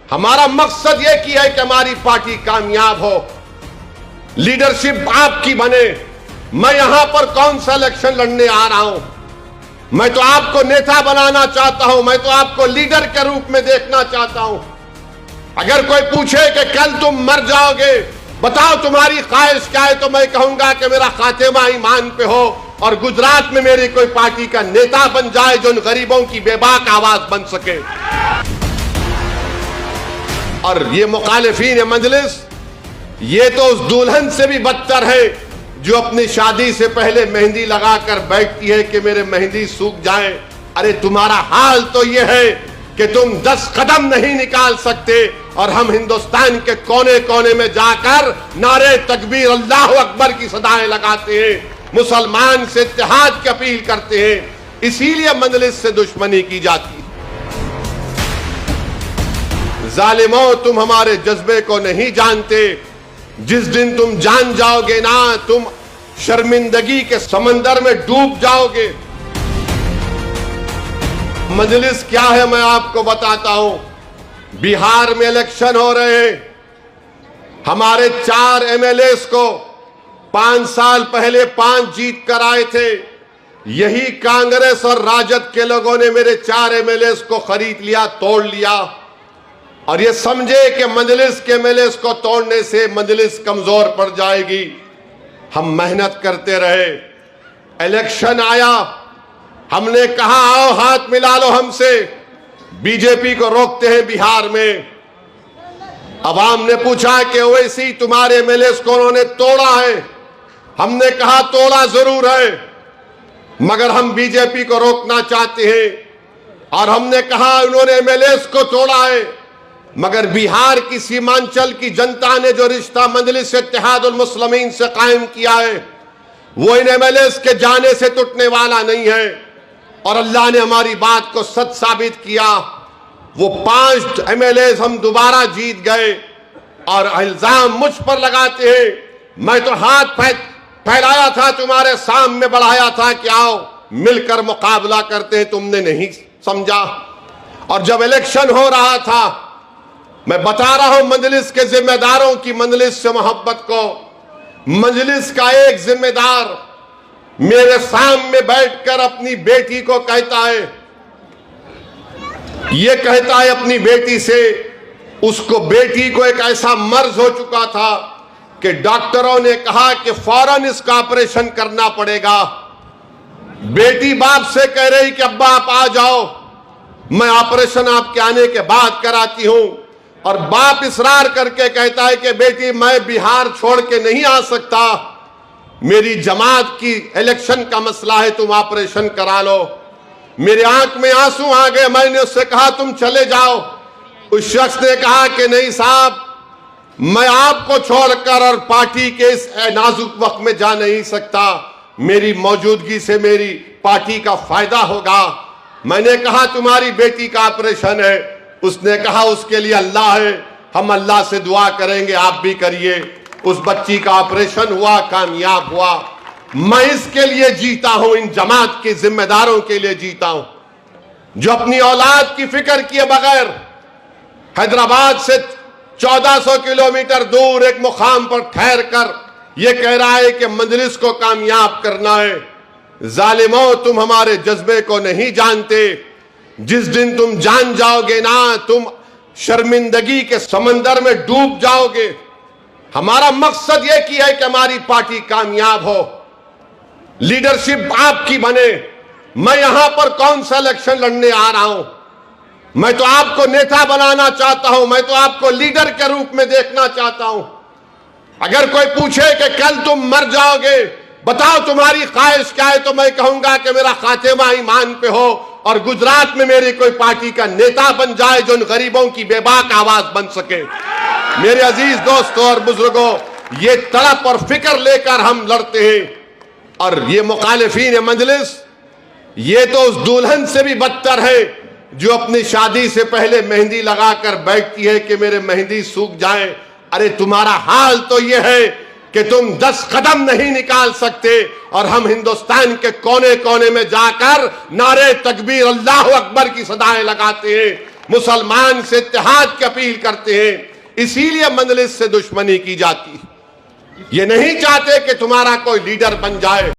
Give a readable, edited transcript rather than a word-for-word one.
हमारा मकसद ये की है कि हमारी पार्टी कामयाब हो, लीडरशिप आपकी बने। मैं यहां पर कौन सा इलेक्शन लड़ने आ रहा हूं? मैं तो आपको नेता बनाना चाहता हूं, मैं तो आपको लीडर के रूप में देखना चाहता हूं। अगर कोई पूछे कि कल तुम मर जाओगे, बताओ तुम्हारी ख्वाहिश क्या है, तो मैं कहूंगा कि मेरा खातिमा ईमान पे हो और गुजरात में मेरी कोई पार्टी का नेता बन जाए जो उन गरीबों की बेबाक आवाज बन सके। और ये मुखालिफीन मजलिस, ये तो उस दुल्हन से भी बदतर है जो अपनी शादी से पहले मेहंदी लगाकर बैठती है कि मेरे मेहंदी सूख जाए। अरे तुम्हारा हाल तो ये है कि तुम 10 कदम नहीं निकाल सकते और हम हिंदुस्तान के कोने कोने में जाकर नारे तकबीर अल्लाह अकबर की सदाएं लगाते हैं, मुसलमान से इत्तेहाद की अपील करते हैं। इसीलिए मजलिस से दुश्मनी की जाती है। जालिमों, तुम हमारे जज्बे को नहीं जानते। जिस दिन तुम जान जाओगे ना, तुम शर्मिंदगी के समंदर में डूब जाओगे। मजलिस क्या है मैं आपको बताता हूं। बिहार में इलेक्शन हो रहे हैं। हमारे 4 एमएलएस को 5 साल पहले 5 जीत कर आए थे। यही कांग्रेस और राजद के लोगों ने मेरे 4 एमएलएस को खरीद लिया, तोड़ लिया और ये समझे कि मजलिस के एमएलएस को तोड़ने से मजलिस कमजोर पड़ जाएगी। हम मेहनत करते रहे, इलेक्शन आया, हमने कहा आओ हाथ मिला लो हमसे। बीजेपी को रोकते हैं बिहार में। अवाम ने पूछा कि ओवैसी तुम्हारे एमएलएस को उन्होंने तोड़ा है। हमने कहा तोड़ा जरूर है, मगर हम बीजेपी को रोकना चाहते हैं। और हमने कहा उन्होंने एमएलएस को तोड़ा है, मगर बिहार की सीमांचल की जनता ने जो रिश्ता मजलिस इत्तेहादुल मुस्लिमीन से कायम किया है, वो इन एमएलएस के जाने से टूटने वाला नहीं है। और अल्लाह ने हमारी बात को सच साबित किया। वो 5 एमएलएस हम दोबारा जीत गए और इल्जाम मुझ पर लगाते हैं। मैं तो हाथ फैलाया था, तुम्हारे सामने बढ़ाया था कि आओ मिलकर मुकाबला करते हैं, तुमने नहीं समझा। और जब इलेक्शन हो रहा था, मैं बता रहा हूं मजलिस के जिम्मेदारों की मजलिस से मोहब्बत को। मजलिस का एक जिम्मेदार मेरे सामने बैठकर अपनी बेटी को कहता है, ये कहता है अपनी बेटी से, उसको बेटी को एक ऐसा मर्ज हो चुका था कि डॉक्टरों ने कहा कि फौरन इसका ऑपरेशन करना पड़ेगा। बेटी बाप से कह रही कि अब्बा आप आ जाओ, मैं ऑपरेशन आपके आने के बाद कराती हूं। और बाप इसरार करके कहता है कि बेटी मैं बिहार छोड़ के नहीं आ सकता, मेरी जमात की इलेक्शन का मसला है, तुम ऑपरेशन करा लो। मेरे आंख में आंसू आ गए। मैंने उससे कहा तुम चले जाओ। उस शख्स ने कहा कि नहीं साहब, मैं आपको छोड़कर और पार्टी के इस नाजुक वक्त में जा नहीं सकता, मेरी मौजूदगी से मेरी पार्टी का फायदा होगा। मैंने कहा तुम्हारी बेटी का ऑपरेशन है। उसने कहा उसके लिए अल्लाह है, हम अल्लाह से दुआ करेंगे, आप भी करिए। उस बच्ची का ऑपरेशन हुआ, कामयाब हुआ। मैं इसके लिए जीता हूं, इन जमात के जिम्मेदारों के लिए जीता हूं जो अपनी औलाद की फिक्र किए बगैर हैदराबाद से 1400 किलोमीटर दूर एक मुकाम पर ठहर कर यह कह रहा है कि मजलिस को कामयाब करना है। जालिमों, तुम हमारे जज्बे को नहीं जानते। जिस दिन तुम जान जाओगे ना, तुम शर्मिंदगी के समंदर में डूब जाओगे। हमारा मकसद यह की है कि हमारी पार्टी कामयाब हो, लीडरशिप आपकी बने। मैं यहां पर कौन सा इलेक्शन लड़ने आ रहा हूं? मैं तो आपको नेता बनाना चाहता हूं, मैं तो आपको लीडर के रूप में देखना चाहता हूं। अगर कोई पूछे कि कल तुम मर जाओगे, बताओ तुम्हारी ख्वाहिश क्या है, तो मैं कहूंगा कि मेरा खातिमा ईमान पे हो और गुजरात में मेरी कोई पार्टी का नेता बन जाए जो उन गरीबों की बेबाक आवाज बन सके। मेरे अजीज दोस्तों और बुजुर्गों, ये तड़प और फिक्र लेकर हम लड़ते हैं। और ये मुखालिफीन मजलिस, ये तो उस दुल्हन से भी बदतर है जो अपनी शादी से पहले मेहंदी लगाकर बैठती है कि मेरे मेहंदी सूख जाए। अरे तुम्हारा हाल तो ये है कि तुम 10 कदम नहीं निकाल सकते और हम हिंदुस्तान के कोने कोने में जाकर नारे तकबीर अल्लाह अकबर की सदाएं लगाते हैं, मुसलमान से इत्तेहाद की अपील करते हैं, इसीलिए मजलिस से दुश्मनी की जाती है। ये नहीं चाहते कि तुम्हारा कोई लीडर बन जाए।